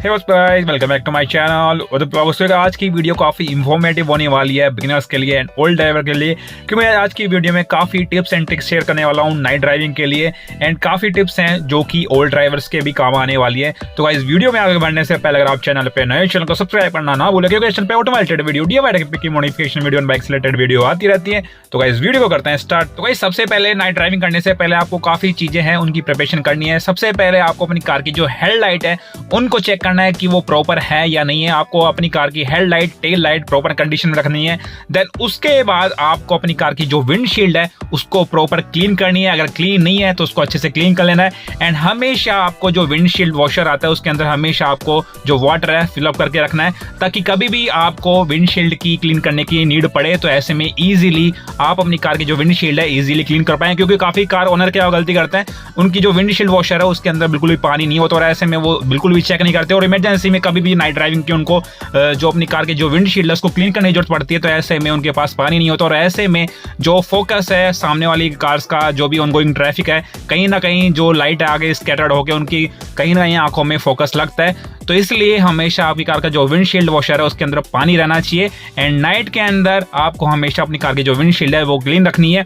Hey guys, welcome back to my channel. और दोस्तों आज की वीडियो काफ़ी इंफॉर्मेटिव होने वाली है बिगिनर्स के लिए एंड ओल्ड ड्राइवर के लिए, क्योंकि मैं आज की वीडियो में काफ़ी टिप्स एंड ट्रिक्स शेयर करने वाला हूँ नाइट ड्राइविंग के लिए। एंड काफ़ी टिप्स हैं जो कि ओल्ड ड्राइवर्स के भी काम आने वाली है। तो गाइस वीडियो में आगे बढ़ने से पहले अगर आप चैनल पे नए, चैनल को सब्सक्राइब करना ना भूलें, क्योंकि चैनल पे ऑटोमेटेड वीडियो DIY की modification video and bike related video आती रहती है। तो गाइस वीडियो को करते हैं स्टार्ट। तो गाइस सबसे पहले नाइट ड्राइविंग करने से पहले आपको काफ़ी चीज़ें हैं उनकी प्रिपरेशन करनी है। सबसे पहले आपको अपनी कार की जो हेडलाइट है उनको चेक करना है कि वो प्रॉपर है या नहीं है। आपको अपनी कार की headlight, tail light proper condition में रखनी है। देन उसके बाद आपको अपनी कार की जो विंडशील्ड है उसको प्रॉपर क्लीन करनी है। अगर क्लीन नहीं है तो उसको अच्छे से क्लीन कर लेना है। एंड हमेशा आपको जो विंडशील्ड वॉशर आता है उसके अंदर हमेशा आपको जो वाटर है फिलअप करके रखना है, ताकि कभी भी आपको विंडशील्ड की क्लीन करने की नीड पड़े तो ऐसे में ईजिली आप अपनी कार की जो विंडशील्ड है ईजिली क्लीन कर पाए। क्योंकि काफ़ी कार ओनर क्या गलती करते हैं, उनकी जो विंडशील्ड वॉशर है उसके अंदर बिल्कुल भी पानी नहीं होता और ऐसे में वो बिल्कुल भी चेक नहीं करते और इमरजेंसी में कभी भी नाइट ड्राइविंग की उनको जो अपनी कार की जो विंडशील्ड है उसको क्लीन करने की जरूरत पड़ती है, तो ऐसे में उनके पास पानी नहीं होता और ऐसे में जो फोकस है सामने वाली कार्स का, जो भी ऑनगोइंग ट्रैफिक है, कहीं ना कहीं जो लाइट है आगे स्कैटर्ड होकर उनकी कहीं ना कहीं आंखों में फोकस लगता है। तो इसलिए हमेशा आपकी कार का जो विंडशील्ड वॉशर है उसके अंदर पानी रहना चाहिए। एंड नाइट के अंदर आपको हमेशा अपनी कार की जो विंडशील्ड है वो क्लीन रखनी है।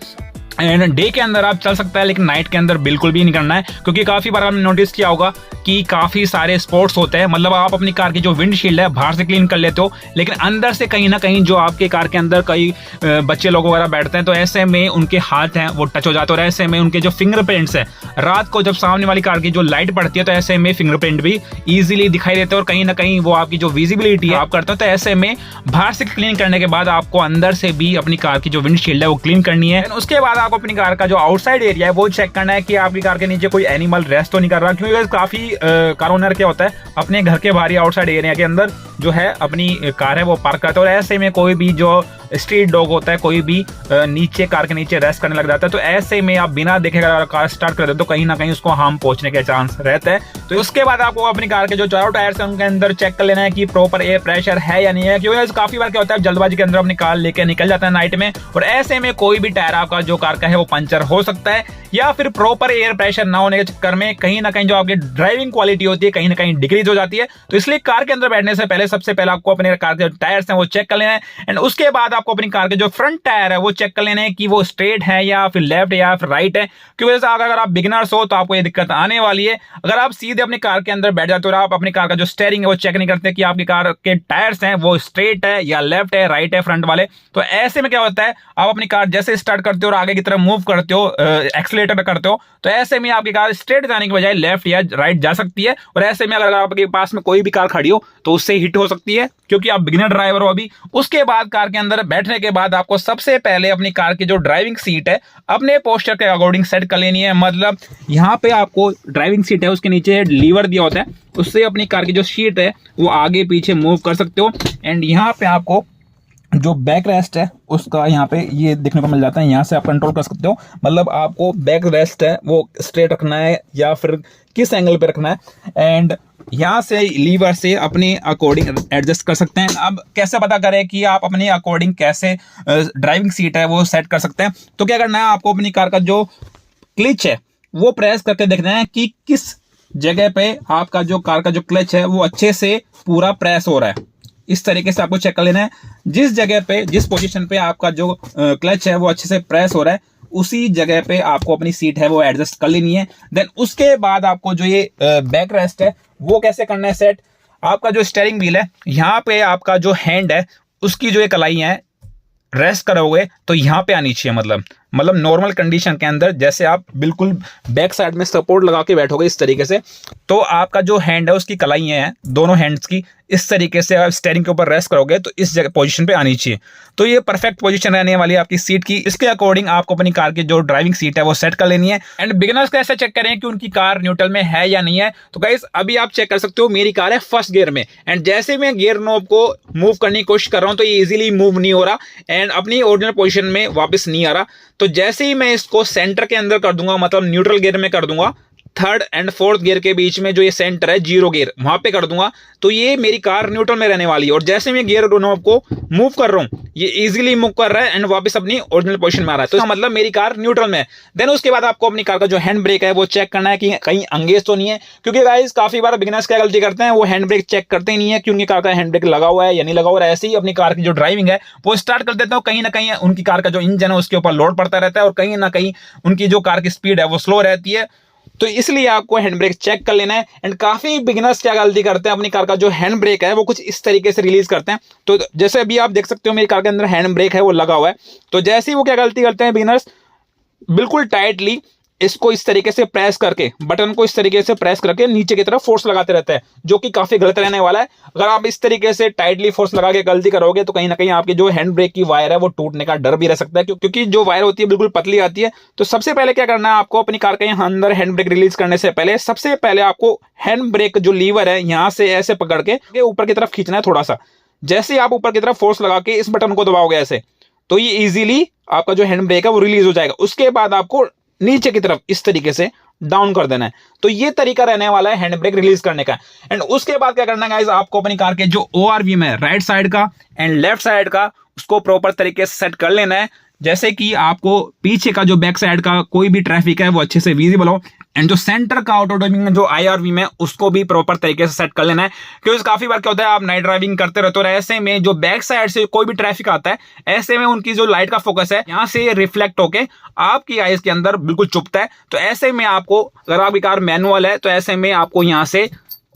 एंड डे के अंदर आप चल सकता है लेकिन नाइट के अंदर बिल्कुल भी नहीं करना है, क्योंकि काफ़ी बार आपने नोटिस किया होगा कि काफ़ी सारे स्पॉट्स होते हैं। मतलब आप अपनी कार की जो विंडशील्ड है बाहर से क्लीन कर लेते हो लेकिन अंदर से कहीं ना कहीं जो आपके कार के अंदर कई बच्चे लोग वगैरह बैठते हैं, तो ऐसे में उनके हाथ हैं वो टच हो जाते हैं और ऐसे में उनके जो फिंगरप्रिंट्स हैं रात को जब सामने वाली कार की जो लाइट पड़ती है तो ऐसे में फिंगरप्रिंट भी ईजिली दिखाई देते हैं और कहीं ना कहीं वो आपकी जो विजिबिलिटी है आप करते हो। तो ऐसे में बाहर से क्लीन करने के बाद आपको अंदर से भी अपनी कार की जो विंडशील्ड है वो क्लीन करनी है। उसके बाद आपको अपनी कार का जो आउटसाइड एरिया है वो चेक करना है कि आपकी कार के नीचे कोई एनिमल रेस्ट तो नहीं कर रहा, क्योंकि काफी कार ओनर क्या होता है अपने घर के बाहरी आउटसाइड एरिया के अंदर जो है अपनी कार है वो पार्क करता है और ऐसे में कोई भी जो स्ट्रीट डॉग होता है कोई भी नीचे कार के नीचे रेस्ट करने लग जाता है। तो ऐसे में आप बिना देखे अगर कार स्टार्ट कर देते तो कहीं ना कहीं उसको हार्म पहुंचने के चांस रहते हैं। तो उसके बाद आपको अपनी कार के जो चारों टायर्स हैं उनके अंदर चेक कर लेना है कि प्रॉपर एयर प्रेशर है या नहीं है, क्योंकि काफी बार क्या होता है जल्दबाजी के अंदर अपनी कार लेके निकल जाता है नाइट में और ऐसे में कोई भी टायर आपका जो कार का है वो पंचर हो सकता है या फिर प्रॉपर एयर प्रेशर ना होने के चक्कर में कहीं ना कहीं जो आपकी ड्राइविंग क्वालिटी होती है कहीं ना कहीं डिक्रीज हो जाती है। तो इसलिए कार के अंदर बैठने से पहले सबसे पहले आपको अपने कार के टायर्स हैं वो चेक कर लेना है। एंड उसके बाद आपको अपनी कार के जो फ्रंट टायर है वो चेक कर लेना है कि वो स्ट्रेट है या फिर लेफ्ट या फिर राइट है, क्योंकि जैसे अगर आप बिगिनर्स हो तो आपको ये दिक्कत आने वाली है। अगर आप सीधे अपनी कार के अंदर बैठ जाते हो और आप अपनी कार का जो स्टीयरिंग है वो चेक नहीं करते कि आपकी कार के टायर्स हैं वो स्ट्रेट है या लेफ्ट है, राइट है फ्रंट वाले, तो ऐसे में क्या होता है आप अपनी कार जैसे स्टार्ट करते हो और आगे की तरफ मूव करते हो, एक्सीलरेटर पे करते हो, तो ऐसे में आपकी कार स्ट्रेट जाने के बजाय लेफ्ट या राइट जा सकती है और ऐसे में अगर आपके पास में कोई भी कार खड़ी हो तो उससे हिट हो सकती है, क्योंकि आप बिगिनर ड्राइवर हो अभी। उसके बाद कार के अंदर बैठने के बाद आपको सबसे पहले अपनी कार की जो ड्राइविंग सीट है अपने पोस्चर के अकॉर्डिंग सेट कर लेनी है। मतलब यहाँ पे आपको ड्राइविंग सीट है उसके नीचे लीवर दिया होता है, उससे अपनी कार की जो सीट है वो आगे पीछे मूव कर सकते हो। एंड यहाँ पे आपको जो बैक रेस्ट है उसका यहाँ पे ये देखने को मिल जाता है, यहाँ से आप कंट्रोल कर सकते हो। मतलब आपको बैक रेस्ट है वो स्ट्रेट रखना है या फिर किस एंगल पे रखना है, एंड यहाँ से लीवर से अपने अकॉर्डिंग एडजस्ट कर सकते हैं। अब कैसे पता करें कि आप अपने अकॉर्डिंग कैसे ड्राइविंग सीट है वो सेट कर सकते हैं, तो क्या करना है आपको अपनी कार का जो क्लच है वो प्रेस करके देखना है कि किस जगह पे आपका जो कार का जो क्लच है वो अच्छे से पूरा प्रेस हो रहा है। इस तरीके से आपको चेक कर लेना है जिस जगह पे, जिस पोजीशन पे आपका जो क्लच है वो अच्छे से प्रेस हो रहा है उसी जगह पे आपको अपनी सीट है वो एडजस्ट कर लेनी है। देन उसके बाद आपको जो ये बैक रेस्ट है वो कैसे करना है सेट। आपका जो स्टीयरिंग व्हील है यहाँ पे आपका जो हैंड है उसकी जो ये कलाई है रेस्ट करोगे तो यहाँ पे आनी चाहिए। मतलब नॉर्मल कंडीशन के अंदर जैसे आप बिल्कुल बैक साइड में सपोर्ट लगा के बैठोगे इस तरीके से, तो आपका जो हैंड है उसकी कलाइयाँ हैं दोनों हैंड्स की इस तरीके से आप स्टीयरिंग के ऊपर रेस्ट करोगे तो इस जगह पोजीशन पे आनी चाहिए। तो ये परफेक्ट पोजीशन रहने वाली है आपकी सीट की। इसके अकॉर्डिंग आपको अपनी कार की जो ड्राइविंग सीट है वो सेट कर लेनी है। एंड बिगिनर्स कैसे चेक करें कि उनकी कार न्यूट्रल में है या नहीं है, तो गाइस अभी आप चेक कर सकते हो मेरी कार है फर्स्ट गियर में एंड जैसे मैं गियर नॉब को मूव करने की कोशिश कर रहा हूँ तो ये इजीली मूव नहीं हो रहा एंड अपनी ओरिजिनल पोजीशन में वापस नहीं आ रहा। तो जैसे ही मैं इसको सेंटर के अंदर कर दूंगा, मतलब न्यूट्रल गियर में कर दूंगा, थर्ड एंड फोर्थ गियर के बीच में जो ये सेंटर है 0 गियर, वहां पे कर दूंगा तो ये मेरी कार न्यूट्रल में रहने वाली है। और जैसे मैं गियर नॉब को मूव कर रहा हूँ ये इजीली मूव कर रहा है एंड वापस अपनी ओरिजिनल पोजीशन में आ रहा है, तो इसका मतलब मेरी कार न्यूट्रल में है। देन उसके बाद आपको अपनी कार का जो हैंड ब्रेक है वो चेक करना है कि कहीं अंगेज तो नहीं है, क्योंकि गाइस काफी बार बिगिनर्स क्या गलती करते हैं, वो हैंड ब्रेक चेक करते ही नहीं है कि उनकी कार का हैंड ब्रेक लगा हुआ है या नहीं लगा हुआ है। ऐसे ही अपनी कार की जो ड्राइविंग है वो स्टार्ट कर देते हो, कहीं ना कहीं उनकी कार का जो इंजन है उसके ऊपर लोड पड़ता रहता है और कहीं ना कहीं उनकी जो कार की स्पीड है वो स्लो रहती है। तो इसलिए आपको हैंड ब्रेक चेक कर लेना है। एंड काफी बिगिनर्स क्या गलती करते हैं, अपनी कार का जो हैंड ब्रेक है वो कुछ इस तरीके से रिलीज करते हैं। तो जैसे अभी आप देख सकते हो मेरी कार के अंदर हैंड ब्रेक है वो लगा हुआ है, तो जैसे ही वो क्या गलती करते हैं बिगिनर्स, बिल्कुल टाइटली इसको इस तरीके से प्रेस करके, बटन को इस तरीके से प्रेस करके नीचे की तरफ फोर्स लगाते रहते हैं, जो कि काफी गलत रहने वाला है। अगर आप इस तरीके से टाइटली फोर्स लगा के गलती करोगे तो कहीं ना कहीं आपकी जो हैंड ब्रेक की वायर है वो टूटने का डर भी रह सकता है, क्योंकि जो वायर होती है बिल्कुल पतली आती है। तो सबसे पहले क्या करना है आपको, अपनी कार के यहाँ अंदर हैंड ब्रेक रिलीज करने से पहले सबसे पहले आपको हैंड ब्रेक जो लीवर है यहाँ से ऐसे पकड़ के ऊपर की तरफ खींचना है थोड़ा सा। जैसे ही आप ऊपर की तरफ फोर्स लगा के इस बटन को दबाओगे ऐसे, तो ये इजीली आपका जो हैंड ब्रेक है वो रिलीज हो जाएगा। उसके बाद आपको नीचे की तरफ इस तरीके से डाउन कर देना है। तो ये तरीका रहने वाला है हैंड ब्रेक रिलीज करने का। एंड उसके बाद क्या करना है गाइस, आपको अपनी कार के जो ORVM है राइट साइड का एंड लेफ्ट साइड का उसको प्रॉपर तरीके से सेट कर लेना है, जैसे कि आपको पीछे का जो बैक साइड का कोई भी ट्रैफिक है वो अच्छे से विजिबल हो। एंड जो सेंटर का ऑटो ड्राइविंग जो IRVM है उसको भी प्रॉपर तरीके से सेट कर लेना है, क्योंकि काफी बार क्या होता है आप नाइट ड्राइविंग करते रहते हो, ऐसे में जो बैक साइड से कोई भी ट्रैफिक आता है ऐसे में उनकी जो लाइट का फोकस है यहाँ से रिफ्लेक्ट होके आपकी आईज के अंदर बिल्कुल चुभता है। तो ऐसे में आपको, अगर आपकी कार मैनुअल है तो ऐसे में आपको यहाँ से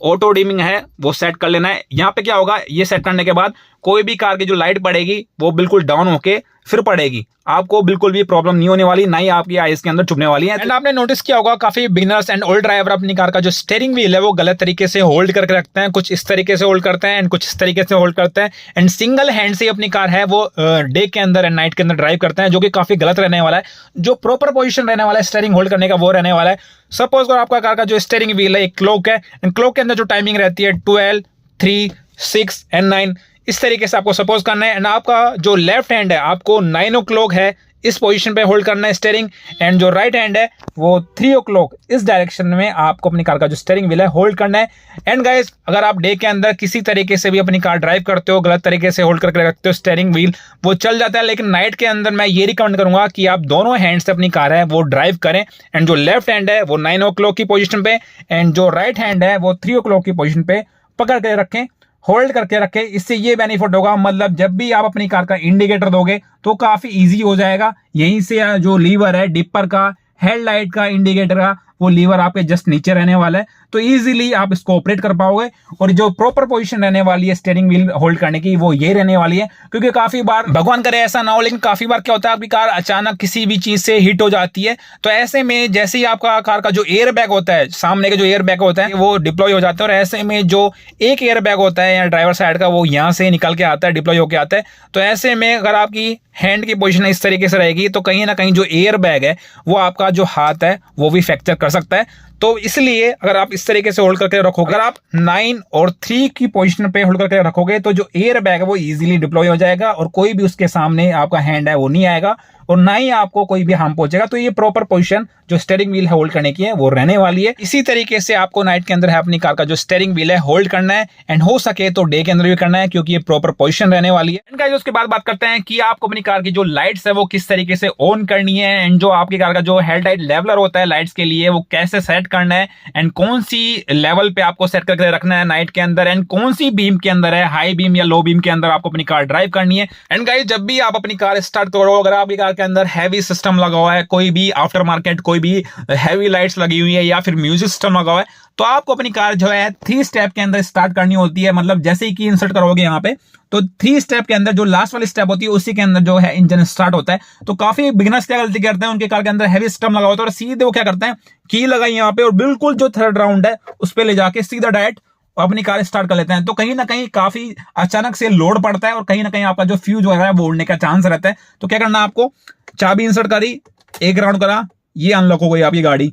ऑटो डिमिंग है वो सेट कर लेना है। यहाँ पे क्या होगा, ये सेट करने के बाद कोई भी कार की जो लाइट पड़ेगी वो बिल्कुल डाउन होके फिर पड़ेगी, आपको बिल्कुल भी प्रॉब्लम नहीं होने वाली, ना ही आपकी आईज के अंदर चुभने वाली है। एंड आपने नोटिस किया होगा काफी बिगिनर्स एंड ओल्ड ड्राइवर अपनी कार का जो स्टीयरिंग व्हील है वो गलत तरीके से होल्ड करके रखते हैं, कुछ इस तरीके से होल्ड करते हैं एंड कुछ इस तरीके से होल्ड करते हैं। एंड सिंगल हैंड से अपनी कार है वो डे के अंदर एंड नाइट के अंदर ड्राइव करते हैं, जो कि काफी गलत रहने वाला है। जो प्रॉपर पोजिशन रहने वाला है स्टीयरिंग होल्ड करने का वो रहने वाला है। सपोज अगर आपका कार का जो स्टीयरिंग व्हील है एक क्लॉक है एंड क्लॉक के अंदर जो टाइमिंग रहती है 12, 3, 6 एंड 9, इस तरीके से आपको सपोज करना है। एंड आपका जो लेफ्ट हैंड है आपको 9 o'clock है इस पोजीशन पे होल्ड करना है स्टीयरिंग, एंड जो राइट हैंड है वो 3 o'clock इस डायरेक्शन में आपको अपनी कार का जो स्टीयरिंग व्हील है होल्ड करना है। एंड गाइस अगर आप डे के अंदर किसी तरीके से भी अपनी कार ड्राइव करते हो, गलत तरीके से होल्ड करके रखते हो स्टीयरिंग व्हील, वो चल जाता है। लेकिन नाइट के अंदर मैं ये रिकमेंड करूंगा कि आप दोनों हैंड से अपनी कार है वो ड्राइव करें। एंड जो लेफ्ट हैंड है वो 9 o'clock की पोजिशन पे एंड जो राइट हैंड है वो 3 o'clock की पोजिशन पे पकड़ के रखें, होल्ड करके रखें। इससे ये बेनिफिट होगा, मतलब जब भी आप अपनी कार का इंडिकेटर दोगे तो काफी इजी हो जाएगा। यहीं से जो लीवर है डिपर का, हेडलाइट का, इंडिकेटर का, वो लीवर आपके जस्ट नीचे रहने वाला है, तो इजीली आप इसको ऑपरेट कर पाओगे। और जो प्रॉपर पोजीशन रहने वाली है स्टीयरिंग व्हील होल्ड करने की वो ये रहने वाली है, क्योंकि काफी बार, भगवान करे ऐसा ना हो, लेकिन काफी बार क्या होता है आपकी कार अचानक किसी भी चीज से हिट हो जाती है। तो ऐसे में जैसे ही आपका कार का जो एयर बैग होता है, सामने का जो एयर बैग होता है वो डिप्लॉय हो जाता है, और ऐसे में जो एक एयर बैग होता है या ड्राइवर साइड का वो यहाँ से निकल के आता है, डिप्लॉय होकर आता है। तो ऐसे में अगर आपकी हैंड की पोजीशन इस तरीके से रहेगी तो कहीं ना कहीं जो एयर बैग है वो आपका जो हाथ है वो भी फ्रैक्चर कर सकता है। तो इसलिए अगर आप इस तरीके से होल्ड करके रखोगे, अगर आप 9 और 3 की पोजीशन पे होल्ड करके रखोगे तो जो एयर बैग है वो इजीली डिप्लॉय हो जाएगा और कोई भी उसके सामने आपका हैंड है वो नहीं आएगा और ना ही आपको कोई भी हार्म पहुंचेगा। तो ये प्रॉपर पोजीशन जो स्टीयरिंग व्हील है होल्ड करने की है वो रहने वाली है। इसी तरीके से आपको नाइट के अंदर है अपनी कार का जो स्टीयरिंग व्हील है होल्ड करना है, एंड हो सके तो डे के अंदर भी करना है, क्योंकि ये प्रॉपर पोजीशन रहने वाली है। एंड गाइस उसके बाद बात करते हैं कि आपको अपनी कार की जो लाइट्स है वो किस तरीके से ऑन करनी है, एंड जो आपकी कार का जो हेडलाइट लेवलर होता है लाइट्स के लिए वो कैसे सेट करना है, एंड कौन सी लेवल पे आपको सेट करके रखना है नाइट के अंदर, एंड कौन सी बीम के अंदर है, हाई बीम या लो बीम के अंदर आपको अपनी कार ड्राइव करनी है। एंड गाइस जब भी आप अपनी कार स्टार्ट करो, अगर आपकी कार के अंदर हैवी सिस्टम लगा हुआ है, कोई भी आफ्टर मार्केट कोई भी हैवी लाइट्स लगी हुई है या फिर म्यूजिक सिस्टम लगा हुआ है, तो आपको अपनी कार जो है 3 स्टेप के अंदर स्टार्ट करनी होती है। मतलब जैसे ही की इंसर्ट करोगे यहाँ पे तो 3 स्टेप के अंदर जो लास्ट वाली स्टेप होती है उसी के अंदर जो है इंजन स्टार्ट होता है। तो काफी बिगिनर्स क्या गलती करते हैं, उनके कार के अंदर हैवी सिस्टम लगा होता है और सीधे वो क्या करते हैं, की लगाई यहाँ पे और बिल्कुल जो थर्ड राउंड है उस पर ले जाके सीधा डायरेक्ट अपनी कार स्टार्ट कर लेते हैं। तो कहीं ना कहीं काफी अचानक से लोड पड़ता है और कहीं ना कहीं आपका जो फ्यूज वगैरह है वो उड़ने का चांस रहता है। तो क्या करना है आपको, चाबी इंसर्ट करी, 1 राउंड करा, ये अनलॉक हो गई आपकी गाड़ी।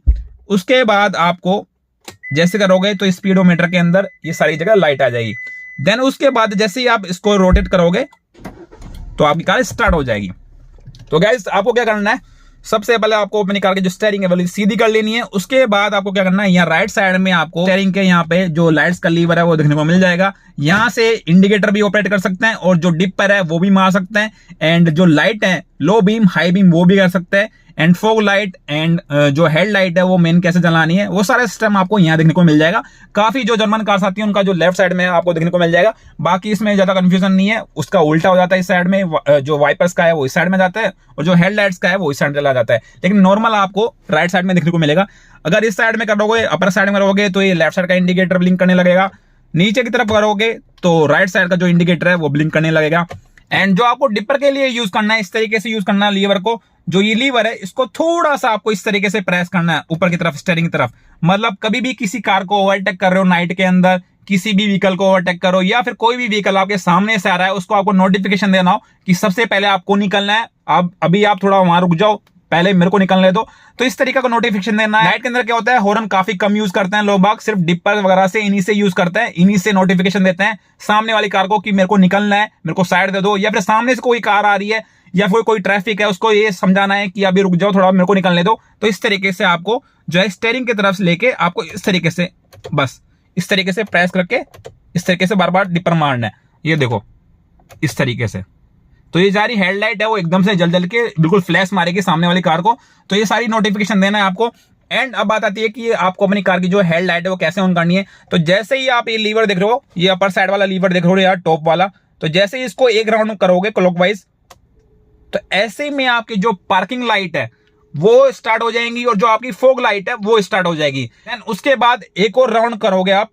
उसके बाद आपको जैसे करोगे तो स्पीडोमीटर के अंदर ये सारी जगह लाइट आ जाएगी। देन उसके बाद जैसे ही आप इसको रोटेट करोगे तो आपकी कार स्टार्ट हो जाएगी। तो गाइस आपको क्या करना है, सबसे पहले आपको अपनी कार की जो स्टीयरिंग है वो सीधी कर लेनी है। उसके बाद आपको क्या करना है, यहाँ राइट साइड में आपको स्टीयरिंग के यहाँ पे जो लाइट्स का लीवर है वो देखने को मिल जाएगा। यहाँ से इंडिकेटर भी ऑपरेट कर सकते हैं और जो डिपर है वो भी मार सकते हैं, एंड जो लाइट है लो बीम हाई बीम वो भी कर सकते हैं, एंड फॉग लाइट एंड जो हेड लाइट है वो मेन कैसे जलानी है वो सारा सिस्टम आपको यहाँ देखने को मिल जाएगा। काफी जो जर्मन कार्स आती है उनका जो लेफ्ट साइड में आपको देखने को मिल जाएगा। बाकी इसमें ज्यादा कंफ्यूजन नहीं है, उसका उल्टा हो जाता है। इस साइड में जो वाइपर्स का है वो इस साइड में जाता है और जो हेडलाइट्स का है वो इस साइड चला जाता है, लेकिन नॉर्मल आपको राइट साइड में देखने को मिलेगा। अगर इस साइड में करोगे, अपर साइड में करोगे तो ये लेफ्ट साइड का इंडिकेटर ब्लिंक करने लगेगा। नीचे की तरफ करोगे तो राइट साइड का जो इंडिकेटर है वो ब्लिंक करने लगेगा। एंड जो आपको डिपर के लिए यूज करना है, इस तरीके से यूज करना है लीवर को। जो ये लीवर है इसको थोड़ा सा आपको इस तरीके से प्रेस करना है ऊपर की तरफ, स्टीयरिंग की तरफ। मतलब कभी भी किसी कार को ओवरटेक कर रहे हो नाइट के अंदर, किसी भी व्हीकल को ओवरटेक करो या फिर कोई भी व्हीकल आपके सामने से आ रहा है, उसको आपको नोटिफिकेशन देना हो कि सबसे पहले आपको निकलना है, अब अभी आप थोड़ा वहां रुक जाओ, पहले मेरे को निकलने दो। तो इस तरीके का नोटिफिकेशन देना है। नाइट के अंदर क्या होता है, हॉर्न काफी कम यूज करते हैं लोग बाग, सिर्फ डिपर वगैरह से इन्हीं से यूज करते हैं, इन्हीं से नोटिफिकेशन देते हैं सामने वाली कार को कि मेरे को निकलना है, मेरे को साइड दे दो। या फिर सामने से कोई कार आ रही है या फिर कोई ट्रैफिक है, उसको ये समझाना है कि अभी रुक जाओ थोड़ा, मेरे को निकलने दो। तो इस तरीके से आपको जो है स्टीयरिंग की तरफ से लेके आपको इस तरीके से, बस इस तरीके से प्रेस करके इस तरीके से बार बार डिपर मारना है। ये देखो इस तरीके से। तो ये सारी हेडलाइट है वो एकदम से जल के बिल्कुल फ्लैश मारेगी सामने वाली कार को। तो ये सारी नोटिफिकेशन देना है आपको। एंड अब बात आती है कि आपको अपनी कार की जो हेडलाइट है वो कैसे ऑन करनी है। तो जैसे ही आप ये लीवर देख रहे हो, ये अपर साइड वाला लीवर देख रहे हो यार, टॉप वाला, तो जैसे ही इसको एक राउंड करोगे क्लॉकवाइज, तो ऐसे में आपकी जो पार्किंग लाइट है वो स्टार्ट हो जाएंगी और जो आपकी फॉग लाइट है वो स्टार्ट हो जाएगी। एंड उसके बाद एक और राउंड करोगे आप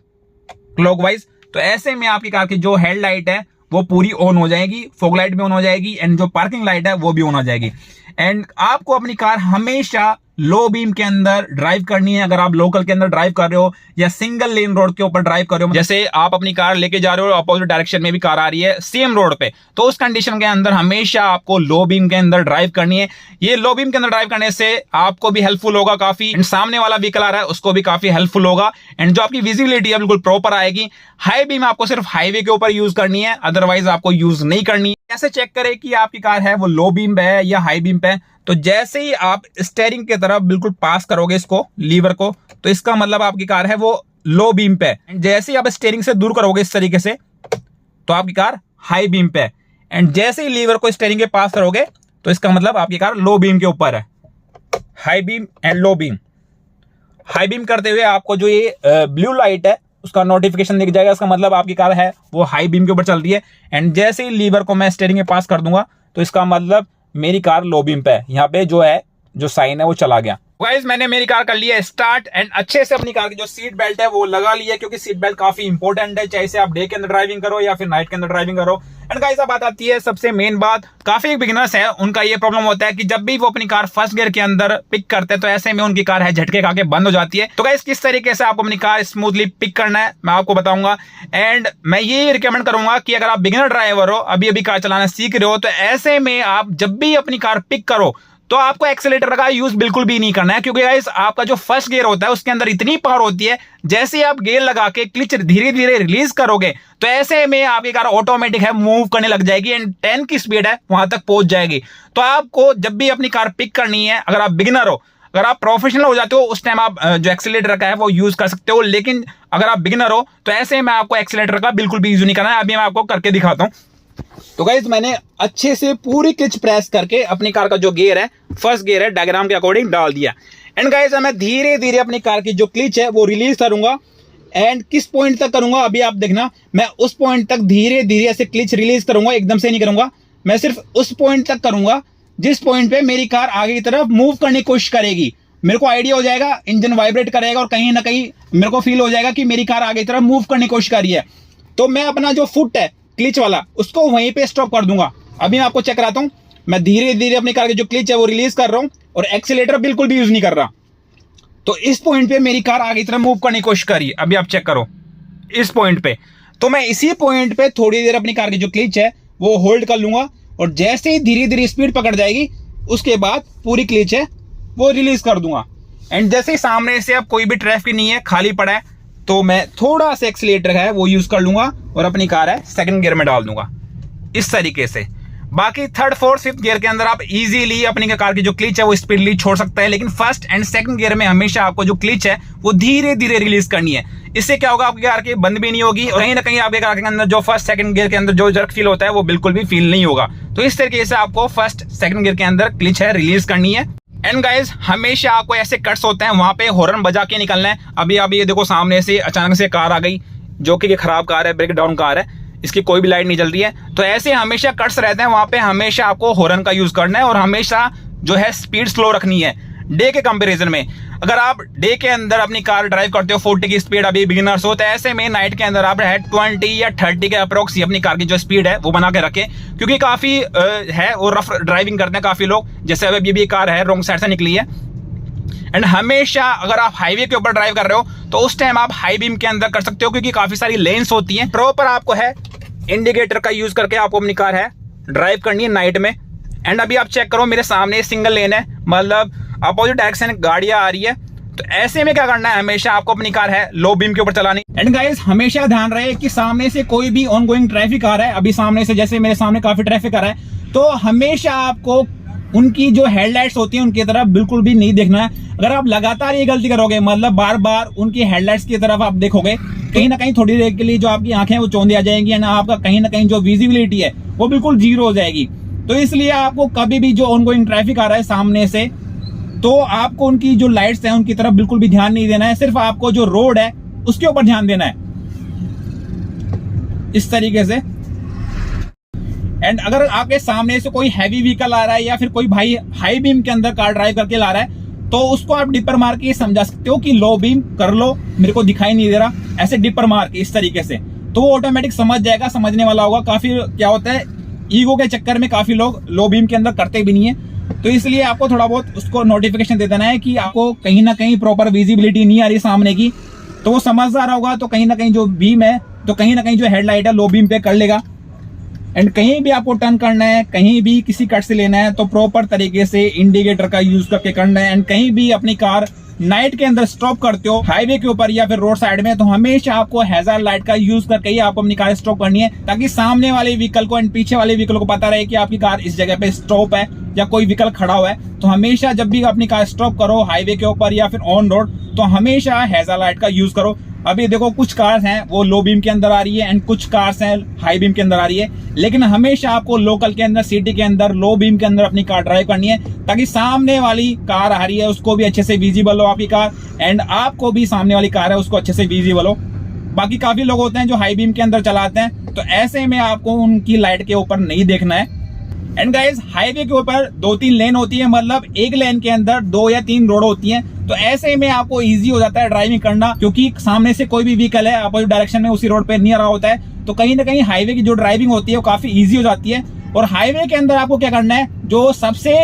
क्लॉकवाइज, तो ऐसे में आपकी कार की जो हेडलाइट है वो पूरी ऑन हो जाएगी, फॉग लाइट भी ऑन हो जाएगी एंड जो पार्किंग लाइट है वो भी ऑन हो जाएगी। एंड आपको अपनी कार हमेशा लो बीम के अंदर ड्राइव करनी है। अगर आप लोकल के अंदर ड्राइव कर रहे हो या सिंगल लेन रोड के ऊपर ड्राइव कर रहे हो, जैसे आप अपनी कार लेके जा रहे हो, अपोजिट डायरेक्शन में भी कार आ रही है सेम रोड पे, तो उस कंडीशन के अंदर हमेशा आपको लो बीम के अंदर ड्राइव करनी है। ये लो बीम के अंदर ड्राइव करने से आपको भी हेल्पफुल होगा काफी, एंड सामने वाला व्हीकल आ रहा है उसको भी काफी हेल्पफुल होगा, एंड जो आपकी विजिबिलिटी है बिल्कुल प्रॉपर आएगी। हाई बीम आपको सिर्फ हाईवे के ऊपर यूज करनी है, अदरवाइज आपको यूज नहीं करनी है। कैसे चेक करें कि आपकी कार है वो लो बीम पे है या हाई बीम पे है? तो जैसे ही आप स्टीयरिंग की तरफ बिल्कुल पास करोगे इसको, लीवर को, तो इसका मतलब आपकी कार है वो लो बीम पे है। जैसे ही आप स्टीयरिंग से दूर करोगे इस तरीके से, तो आपकी कार हाई बीम पे है। एंड जैसे ही लीवर को स्टीयरिंग के पास करोगे तो इसका मतलब आपकी कार लो बीम के ऊपर है। High beam and low beam. High beam करते हुए आपको जो ये ब्लू लाइट है उसका नोटिफिकेशन दिख जाएगा, इसका मतलब आपकी कार है वो हाई बीम के ऊपर चल रही है। एंड जैसे ही लीवर को मैं स्टीयरिंग के पास कर दूंगा तो इसका मतलब मेरी कार लो बीम पे है। यहाँ पे जो है जो साइन है वो चला गया। गाइस मैंने मेरी कार कर लिया है स्टार्ट, एंड अच्छे से अपनी कार की जो सीट बेल्ट है वो लगा ली है, क्योंकि सीट बेल्ट काफी इंपॉर्टेंट है, चाहे से आप डे के अंदर ड्राइविंग करो या फिर नाइट के अंदर ड्राइविंग करो। एंड गाइस अब बात आती है सबसे मेन बात, काफी बिगिनर्स है उनका ये प्रॉब्लम होता है कि जब भी वो अपनी कार फर्स्ट गियर के अंदर पिक करते हैं तो ऐसे में उनकी कार है झटके खा के बंद हो जाती है। तो गाइस किस तरीके से आपको अपनी कार स्मूथली पिक करना है मैं आपको बताऊंगा। एंड मैं ये रिकमेंड करूंगा कि अगर आप बिगिनर ड्राइवर हो, अभी अभी कार चलाना सीख रहे हो, तो ऐसे में आप जब भी अपनी कार पिक करो तो आपको एक्सेलेरेटर का यूज बिल्कुल भी नहीं करना है, क्योंकि गाइस आपका जो फर्स्ट गियर होता है उसके अंदर इतनी पावर होती है, जैसे ही आप गियर लगा के क्लच धीरे धीरे रिलीज करोगे तो ऐसे में आपकी कार ऑटोमेटिक है मूव करने लग जाएगी एंड 10 की स्पीड है वहां तक पहुंच जाएगी। तो आपको जब भी अपनी कार पिक करनी है, अगर आप बिगिनर हो, अगर आप प्रोफेशनल हो जाते हो उस टाइम आप जो एक्सेलेरेटर का है वो यूज कर सकते हो, लेकिन अगर आप बिगिनर हो तो ऐसे में आपको एक्सेलेरेटर का बिल्कुल भी यूज नहीं करना है। अभी मैं आपको करके दिखाता हूं। तो गाइस मैंने अच्छे से पूरी क्लच प्रेस करके अपनी कार का जो गियर है, फर्स्ट गियर है, डायग्राम के अकॉर्डिंग डाल दिया। एंड गाइस मैं धीरे धीरे अपनी कार की जो क्लच है वो रिलीज करूंगा। एंड किस पॉइंट तक करूंगा अभी आप देखना, मैं उस पॉइंट तक धीरे धीरे ऐसे क्लच रिलीज करूंगा, एकदम से नहीं करूंगा, मैं सिर्फ उस पॉइंट तक करूंगा जिस पॉइंट पे मेरी कार आगे की तरफ मूव करने की कोशिश करेगी। मेरे को आइडिया हो जाएगा, इंजन वाइब्रेट करेगा और कहीं ना कहीं मेरे को फील हो जाएगा कि मेरी कार आगे की तरफ मूव करने की कोशिश कर रही है। तो मैं अपना जो फुट है क्लिच वाला उसको वहीं पे स्टॉप कर दूंगा। अभी मैं आपको चेक कराता हूं। मैं धीरे धीरे अपनी कार की जो क्लिच है वो रिलीज कर रहा हूं और एक्सीलेटर बिल्कुल भी यूज नहीं कर रहा। तो इस पॉइंट पे मेरी कार आगे की तरफ मूव करने की कोशिश कर रही है। अभी आप चेक करो इस पॉइंट पे, तो मैं इसी पॉइंट पे थोड़ी देर अपनी कार की जो क्लिच है वो होल्ड कर लूंगा और जैसे ही धीरे धीरे स्पीड पकड़ जाएगी उसके बाद पूरी क्लिच है वो रिलीज कर दूंगा। एंड जैसे ही सामने से अब कोई भी ट्रैफिक नहीं है, खाली पड़ा है, तो मैं थोड़ा सा एक्सीलेटर है वो यूज कर लूंगा और अपनी कार है सेकंड गियर में डाल दूंगा इस तरीके से। बाकी थर्ड फोर्थ फिफ्थ गियर के अंदर आप इजीली अपनी कार की जो क्लिच है वो स्पीडली छोड़ सकते हैं, लेकिन फर्स्ट एंड सेकंड गियर में हमेशा आपको जो क्लिच है वो धीरे धीरे रिलीज करनी है। इससे क्या होगा, आपकी कार की बंद भी नहीं होगी और कहीं ना कहीं आपके कार के अंदर जो फर्स्ट सेकंड गियर के अंदर जो जर्क फील होता है वो बिल्कुल भी फील नहीं होगा। तो इस तरीके से आपको फर्स्ट सेकंड गियर के अंदर क्लिच है रिलीज करनी है। एंड गाइज हमेशा आपको ऐसे कट्स होते हैं वहां पे हॉर्न बजा के निकलना है। अभी ये देखो सामने से अचानक से कार आ गई जो कि खराब कार है, ब्रेक डाउन कार है, इसकी कोई भी लाइट नहीं जल रही है, तो ऐसे हमेशा कट्स रहते हैं, वहां पे हमेशा आपको हॉर्न का यूज करना है और हमेशा जो है स्पीड स्लो रखनी है डे के कंपैरिजन में। अगर आप डे के अंदर अपनी कार ड्राइव करते हो 40 की स्पीड, अभी बिगिनर्स हो, तो ऐसे में नाइट के अंदर आप 20 या 30 के अप्रोक्स अपनी कार की जो स्पीड है वो बना के रखें, क्योंकि काफी है और रफ ड्राइविंग करते हैं काफी लोग। जैसे अभी भी कार है रॉन्ग साइड से निकली है। एंड हमेशा अगर आप हाईवे के ऊपर ड्राइव कर रहे हो तो उस टाइम आप हाई बीम के अंदर कर सकते हो, क्योंकि काफी सारी लेन्स होती हैं। प्रॉपर आपको है इंडिकेटर का यूज करके आपको अपनी कार है ड्राइव करनी है नाइट में। एंड अभी आप चेक करो मेरे सामने सिंगल लेन है, मतलब अपोजिट डायरेक्शन गाड़ियां आ रही है, तो ऐसे में क्या करना है, हमेशा आपको अपनी कार है लो बीम के ऊपर चलानी। एंड गाइस हमेशा ध्यान रहे कि सामने से कोई भी ऑनगोइंग ट्रैफिक आ रहा है, अभी सामने से जैसे मेरे सामने काफी ट्रैफिक आ रहा है, तो हमेशा आपको उनकी जो हेडलाइट्स होती है उनकी तरफ बिल्कुल भी नहीं देखना है। अगर आप लगातार ये गलती करोगे, मतलब बार बार उनकी हेडलाइट्स की तरफ आप देखोगे, कहीं ना कहीं थोड़ी देर के लिए जो आपकी आंखें वो चौंधी आ जाएंगी एंड आपका कहीं ना कहीं जो विजिबिलिटी है वो बिल्कुल जीरो हो जाएगी। तो इसलिए आपको कभी भी जो ऑनगोइंग ट्रैफिक आ रहा है सामने से, तो आपको उनकी जो लाइट्स हैं उनकी तरफ बिल्कुल भी ध्यान नहीं देना है, सिर्फ आपको जो रोड है उसके ऊपर ध्यान देना है इस तरीके से। एंड अगर आपके सामने से कोई हैवी व्हीकल आ रहा है या फिर कोई भाई हाई बीम के अंदर कार ड्राइव करके ला रहा है, तो उसको आप डिपर मार के समझा सकते हो कि लो बीम कर लो, मेरे को दिखाई नहीं दे रहा, ऐसे डिपर मार के इस तरीके से, तो वो ऑटोमेटिक समझ जाएगा, समझने वाला होगा। काफी क्या होता है ईगो के चक्कर में काफी लोग लो बीम के अंदर करते भी नहीं है, तो इसलिए आपको थोड़ा बहुत उसको नोटिफिकेशन दे देना है कि आपको कहीं ना कहीं प्रॉपर विजिबिलिटी नहीं आ रही सामने की, तो वो समझदार होगा, तो कहीं ना कहीं जो बीम है, तो कहीं ना कहीं जो हेडलाइट है लो बीम पे कर लेगा। एंड कहीं भी आपको टर्न करना है, कहीं भी किसी कट से लेना है, तो प्रॉपर तरीके से इंडिकेटर का यूज करके करना है। एंड कहीं भी अपनी कार नाइट के अंदर स्टॉप करते हो हाईवे के ऊपर या फिर रोड साइड में, तो हमेशा आपको हैजार्ड लाइट का यूज करके ही आपको अपनी कार स्टॉप करनी है, ताकि सामने वाले व्हीकल को एंड पीछे वाले व्हीकल को पता रहे कि आपकी कार इस जगह पे स्टॉप है या कोई व्हीकल खड़ा हुआ है। तो हमेशा जब भी अपनी कार स्टॉप करो हाईवे के ऊपर या फिर ऑन रोड, तो हमेशा हैजार्ड लाइट का यूज करो। अभी देखो कुछ कार्स हैं वो लो बीम के अंदर आ रही है एंड कुछ कार्स हैं हाई बीम के अंदर आ रही है, लेकिन हमेशा आपको लोकल के अंदर, सिटी के अंदर लो बीम के अंदर अपनी कार ड्राइव करनी है, ताकि सामने वाली कार आ रही है उसको भी अच्छे से विजिबल हो आपकी कार, एंड आपको भी सामने वाली कार है उसको अच्छे से विजिबल हो। बाकी काफी लोग होते हैं जो हाई बीम के अंदर चलाते हैं, तो ऐसे में आपको उनकी लाइट के ऊपर नहीं देखना है। एंड गाइस हाईवे के ऊपर 2-3 लेन होती है, मतलब एक लेन के अंदर 2 या 3 रोड होती हैं, तो ऐसे में आपको इजी हो जाता है ड्राइविंग करना, क्योंकि सामने से कोई भी व्हीकल है अपोजिट डायरेक्शन में उसी रोड पे नहीं आ रहा होता है, तो कहीं ना कहीं हाईवे की जो ड्राइविंग होती है वो काफी इजी हो जाती है। और हाईवे के अंदर आपको क्या करना है, जो सबसे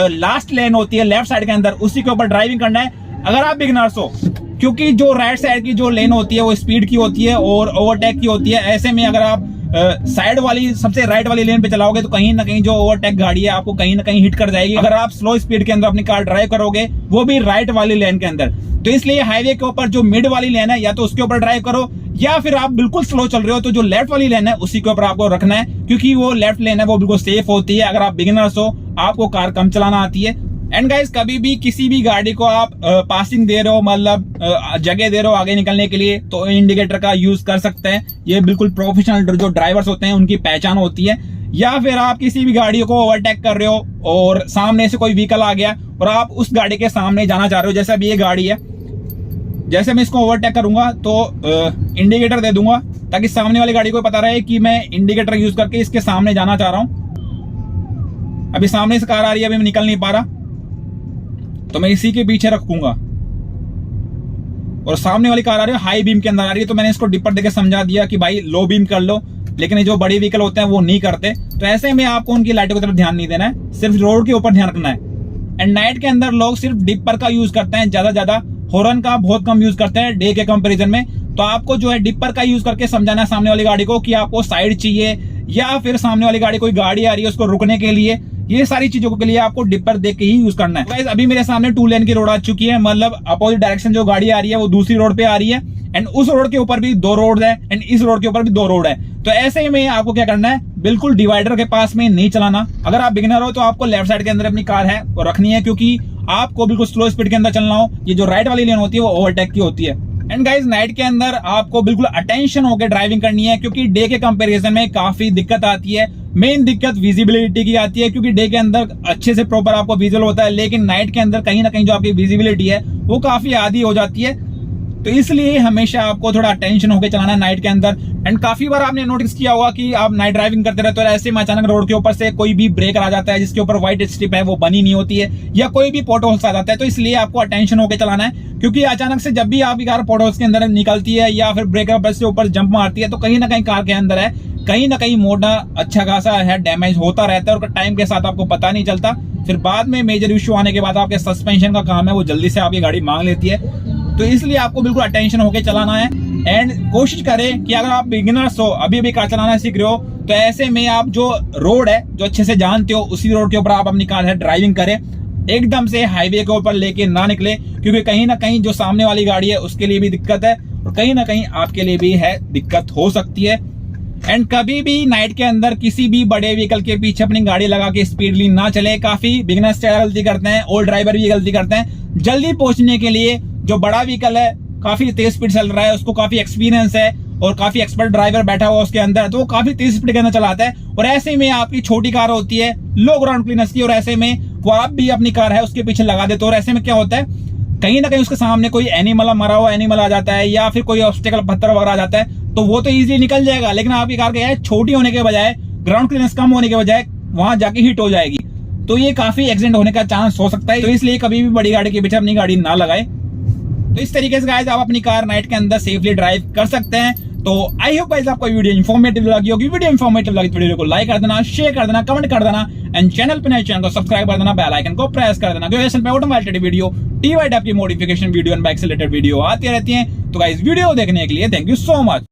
लास्ट लेन होती है लेफ्ट साइड के अंदर, उसी के ऊपर ड्राइविंग करना है अगर आप बिगिनर्स हो, क्योंकि जो राइट साइड की जो लेन होती है वो स्पीड की होती है और ओवरटेक की होती है। ऐसे में अगर आप साइड वाली सबसे राइट वाली लेन पे चलाओगे तो कहीं ना कहीं जो ओवरटेक गाड़ी है आपको कहीं ना कहीं हिट कर जाएगी, अगर आप स्लो स्पीड के अंदर अपनी कार ड्राइव करोगे, वो भी राइट वाली लेन के अंदर। तो इसलिए हाईवे के ऊपर जो मिड वाली लेन है या तो उसके ऊपर ड्राइव करो, या फिर आप बिल्कुल स्लो चल रहे हो तो जो लेफ्ट वाली लेन है उसी के ऊपर आपको रखना है, क्योंकि वो लेफ्ट लेन है वो बिल्कुल सेफ होती है अगर आप बिगिनर्स हो, आपको कार कम चलाना आती है। एंड गाइस कभी भी किसी भी गाड़ी को आप पासिंग दे रहे हो, मतलब जगह दे रहे हो आगे निकलने के लिए, तो इंडिकेटर का यूज कर सकते हैं। ये बिल्कुल प्रोफेशनल जो ड्राइवर्स होते हैं उनकी पहचान होती है। या फिर आप किसी भी गाड़ी को ओवरटेक कर रहे हो और सामने से कोई व्हीकल आ गया और आप उस गाड़ी के सामने जाना चाह रहे हो, जैसे अभी ये गाड़ी है, जैसे मैं इसको ओवरटेक करूंगा तो इंडिकेटर दे दूंगा ताकि सामने वाली गाड़ी को पता रहे कि मैं इंडिकेटर यूज करके इसके सामने जाना चाह रहा हूं। अभी सामने से कार आ रही है, अभी मैं निकल नहीं पा रहा, तो मैं इसी के पीछे रखूंगा। और सामने वाली कार आ रही है हाई बीम के अंदर आ रही है, तो मैंने इसको डिपर देके समझा दिया कि भाई लो बीम कर लो, लेकिन ये जो बड़ी व्हीकल होते हैं वो नहीं करते। तो ऐसे में आपको उनकी लाइटों की तरफ ध्यान नहीं देना है, सिर्फ रोड के ऊपर ध्यान रखना है। एंड नाइट के अंदर लोग सिर्फ डिपर का यूज करते हैं, ज्यादा हॉर्न का बहुत कम यूज करते हैं डे के कंपैरिजन में। तो आपको जो है डिपर का यूज करके समझाना है सामने वाली गाड़ी को कि आपको साइड चाहिए, या फिर सामने वाली गाड़ी कोई गाड़ी आ रही है उसको रुकने के लिए, ये सारी चीजों के लिए आपको डिपर देख के ही यूज करना है। गाइस अभी मेरे सामने 2 लेन की रोड आ चुकी है, मतलब अपोजिट डायरेक्शन जो गाड़ी आ रही है वो दूसरी रोड पे आ रही है, एंड उस रोड के ऊपर भी 2 रोड है एंड इस रोड के ऊपर भी 2 रोड है। तो ऐसे में आपको क्या करना है, बिल्कुल डिवाइडर के पास में नहीं चलाना। अगर आप बिगिनर हो तो आपको लेफ्ट साइड के अंदर अपनी कार है वो रखनी है, क्योंकि आपको बिल्कुल स्लो स्पीड के अंदर चलना हो। ये जो राइट वाली लेन होती है वो ओवरटेक की होती है। एंड गाइज नाइट के अंदर आपको बिल्कुल अटेंशन होकर ड्राइविंग करनी है, क्योंकि डे के कंपैरिजन में काफी दिक्कत आती है। मेन दिक्कत विजिबिलिटी की आती है, क्योंकि डे के अंदर अच्छे से प्रॉपर आपको विजुअल होता है, लेकिन नाइट के अंदर कहीं ना कहीं जो आपकी विजिबिलिटी है वो काफी आधी हो जाती है। तो इसलिए हमेशा आपको थोड़ा अटेंशन होकर चलाना है नाइट के अंदर। एंड काफी बार आपने नोटिस किया होगा कि आप नाइट ड्राइविंग करते रहते हो, ऐसे में अचानक रोड के ऊपर से कोई भी ब्रेकर आ जाता है जिसके ऊपर व्हाइट स्ट्रिप है वो बनी नहीं होती है, या कोई भी पोट होल्स आ जाता है। तो इसलिए आपको अटेंशन होकर चलाना है, क्योंकि अचानक से जब भी आपकी कार पोट होल्स के अंदर निकलती है या फिर ब्रेकर से ऊपर जंप मारती है, तो कहीं ना कहीं कार के अंदर है कहीं ना कहीं मोटा अच्छा खासा है डैमेज होता रहता है, और टाइम के साथ आपको पता नहीं चलता। फिर बाद में मेजर इश्यू आने के बाद आपके सस्पेंशन का काम है वो जल्दी से आपकी गाड़ी मांग लेती है। तो इसलिए आपको बिल्कुल अटेंशन होके चलाना है। एंड कोशिश करें कि अगर आप बिगिनर्स हो, अभी भी कार चलाना सीख रहे हो, तो ऐसे में आप जो रोड है जो अच्छे से जानते हो उसी रोड के ऊपर आप अपनी कार है ड्राइविंग करें। एकदम से हाईवे के ऊपर लेके ना निकले, क्योंकि कहीं ना कहीं जो सामने वाली गाड़ी है उसके लिए भी दिक्कत है, और कहीं ना कहीं आपके लिए भी है दिक्कत हो सकती है। एंड कभी भी नाइट के अंदर किसी भी बड़े व्हीकल के पीछे अपनी गाड़ी लगा के स्पीडली ना चले। काफी बिगिनर्स गलती करते हैं, ओल्ड ड्राइवर भी गलती करते हैं। जल्दी पहुंचने के लिए जो बड़ा व्हीकल है काफी तेज स्पीड चल रहा है, उसको काफी एक्सपीरियंस है और काफी एक्सपर्ट ड्राइवर बैठा हुआ उसके अंदर, तो वो काफी तेज स्पीड के अंदर चलाता है। और ऐसे में आपकी छोटी कार होती है लो ग्राउंड क्लियरेंस की, और ऐसे में वो आप भी अपनी कार है उसके पीछे लगा देते हो, और ऐसे में क्या होता है कहीं ना कहीं उसके सामने कोई एनिमल मरा हुआ एनिमल आ जाता है, या फिर कोई ऑब्स्टेकल पत्थर वगैरह आ जाता है, तो वो तो इजीली निकल जाएगा। लेकिन आपकी कार क्या है छोटी होने के बजाय, ग्राउंड क्लियरेंस कम होने के बजाय वहां जाके हिट हो जाएगी, तो ये काफी एक्सीडेंट होने का चांस हो सकता है। तो इसलिए कभी भी बड़ी गाड़ी के पीछे अपनी गाड़ी ना लगाए। तो इस तरीके से गाइस आप अपनी कार नाइट के अंदर सेफली ड्राइव कर सकते हैं। तो आई होप गाइस आपको वीडियो इन्फॉर्मेटिव लगी होगी। वीडियो इन्फॉर्मेटिव लगी तो वीडियो को लाइक कर देना, शेयर कर देना, कमेंट कर देना, एंड चैनल पे नए चैनल को सब्सक्राइब कर देना, बेल आइकन को प्रेस कर देना, क्योंकि पे ऑटोमेटिक वीडियो टीवाई की मॉडिफिकेशन वीडियो एंड बाइक से रिलेटेड वीडियो आती रहती है। तो गाइस वीडियो देखने के लिए थैंक यू सो मच।